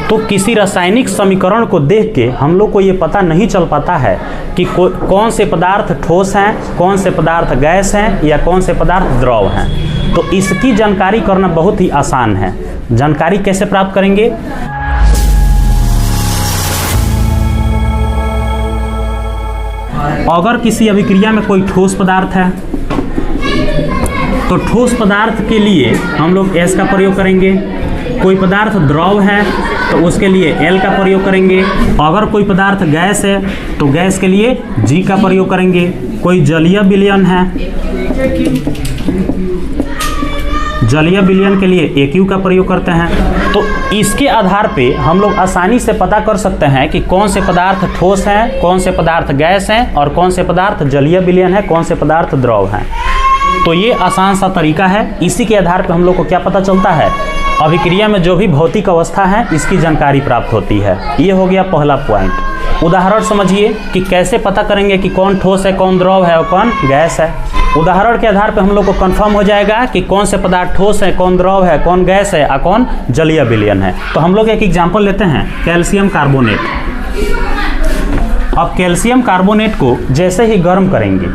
तो किसी रासायनिक समीकरण को देख के हम लोग को ये पता नहीं चल पाता है कि कौन से पदार्थ ठोस हैं, कौन से पदार्थ गैस हैं या कौन से पदार्थ द्रव हैं। तो इसकी जानकारी करना बहुत ही आसान है। जानकारी कैसे प्राप्त करेंगे? अगर किसी अभिक्रिया में कोई ठोस पदार्थ है तो ठोस पदार्थ के लिए हम लोग S का प्रयोग करेंगे। कोई पदार्थ द्रव है तो उसके लिए L का प्रयोग करेंगे। अगर कोई पदार्थ गैस है तो गैस के लिए G का प्रयोग करेंगे। कोई जलीय विलयन है, जलीय विलयन के लिए AQ का प्रयोग करते हैं। तो इसके आधार पे हम लोग आसानी से पता कर सकते हैं कि कौन से पदार्थ ठोस हैं, कौन से पदार्थ गैस हैं और कौन से पदार्थ जलीय विलयन है, कौन से पदार्थ द्रव हैं। तो ये आसान सा तरीका है। इसी के आधार पे हम लोग को क्या पता चलता है, अभिक्रिया में जो भी भौतिक अवस्था है इसकी जानकारी प्राप्त होती है। ये हो गया पहला पॉइंट। उदाहरण समझिए कि कैसे पता करेंगे कि कौन ठोस है, कौन द्रव है और कौन गैस है। उदाहरण के आधार पर हम लोग को कंफर्म हो जाएगा कि कौन से पदार्थ ठोस है, कौन द्रव है, कौन गैस है और कौन जलीय विलयन है। तो हम लोग एक एग्जाम्पल लेते हैं, कैल्शियम कार्बोनेट। अब कैल्शियम कार्बोनेट को जैसे ही गर्म करेंगे,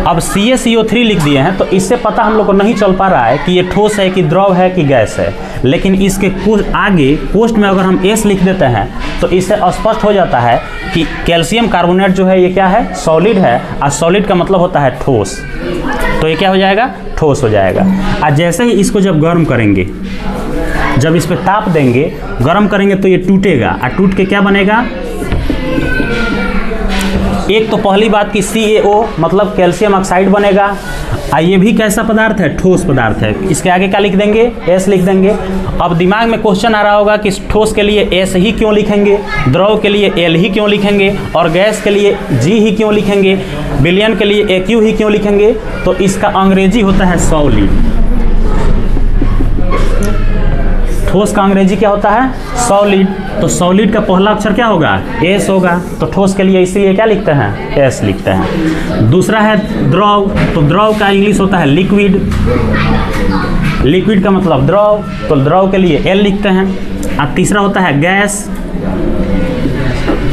अब CaCO3 लिख दिए हैं तो इससे पता हम लोग को नहीं चल पा रहा है कि ये ठोस है कि द्रव है कि गैस है। लेकिन इसके आगे पोस्ट में अगर हम S लिख देते हैं तो इससे स्पष्ट हो जाता है कि कैल्शियम कार्बोनेट जो है ये क्या है, सॉलिड है। और सॉलिड का मतलब होता है ठोस। तो ये क्या हो जाएगा, ठोस हो जाएगा। और जैसे ही इसको जब गर्म करेंगे, जब इस पर ताप देंगे, गर्म करेंगे तो ये टूटेगा। और टूट के क्या बनेगा, एक तो पहली बात कि CaO मतलब कैल्शियम ऑक्साइड बनेगा। ये भी कैसा पदार्थ है, ठोस पदार्थ है। इसके आगे क्या लिख देंगे, S लिख देंगे। अब दिमाग में क्वेश्चन आ रहा होगा कि ठोस के लिए S ही क्यों लिखेंगे, द्रव के लिए L ही क्यों लिखेंगे और गैस के लिए G ही क्यों लिखेंगे, विलयन के लिए AQ ही क्यों लिखेंगे। तो इसका अंग्रेजी होता है सॉलिड। ठोस का अंग्रेजी क्या होता है, सॉलिड। तो सॉलिड का पहला अक्षर क्या होगा, S होगा। तो ठोस के लिए इसीलिए क्या लिखते हैं, S लिखते हैं। दूसरा है द्रव। तो द्रव का इंग्लिश होता है लिक्विड। लिक्विड का मतलब द्रव, तो द्रव के लिए L लिखते हैं। और तीसरा होता है गैस।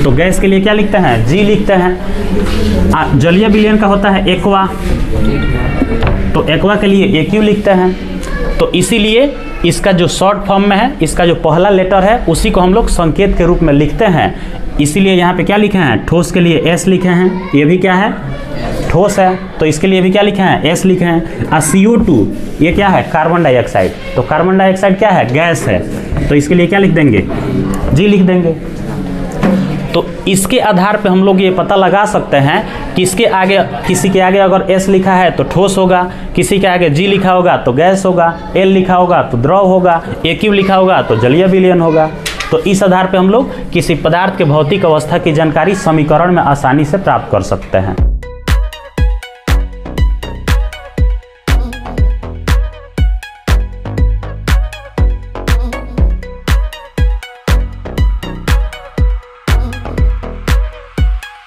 तो गैस के लिए क्या लिखते हैं, G लिखते हैं। जलीय विलयन का होता है एक्वा। तो एक्वा के लिए AQ लिखते हैं। तो इसीलिए इसका जो शॉर्ट फॉर्म में है, इसका जो पहला लेटर है उसी को हम लोग संकेत के रूप में लिखते हैं। इसीलिए यहाँ पे क्या लिखे हैं, ठोस के लिए S लिखे हैं। ये भी क्या है, ठोस है। तो इसके लिए भी क्या लिखे हैं, S लिखे हैं। और CO2 ये क्या है, कार्बन डाइऑक्साइड। तो कार्बन डाइऑक्साइड क्या है, गैस है। तो इसके लिए क्या लिख देंगे, G लिख देंगे। तो इसके आधार पे हम लोग ये पता लगा सकते हैं कि इसके आगे, किसी के आगे अगर S लिखा है तो ठोस होगा, किसी के आगे G लिखा होगा तो गैस होगा, L लिखा होगा तो द्रव होगा, AQ लिखा होगा तो जलीय विलयन होगा। तो इस आधार पे हम लोग किसी पदार्थ के भौतिक अवस्था की जानकारी समीकरण में आसानी से प्राप्त कर सकते हैं।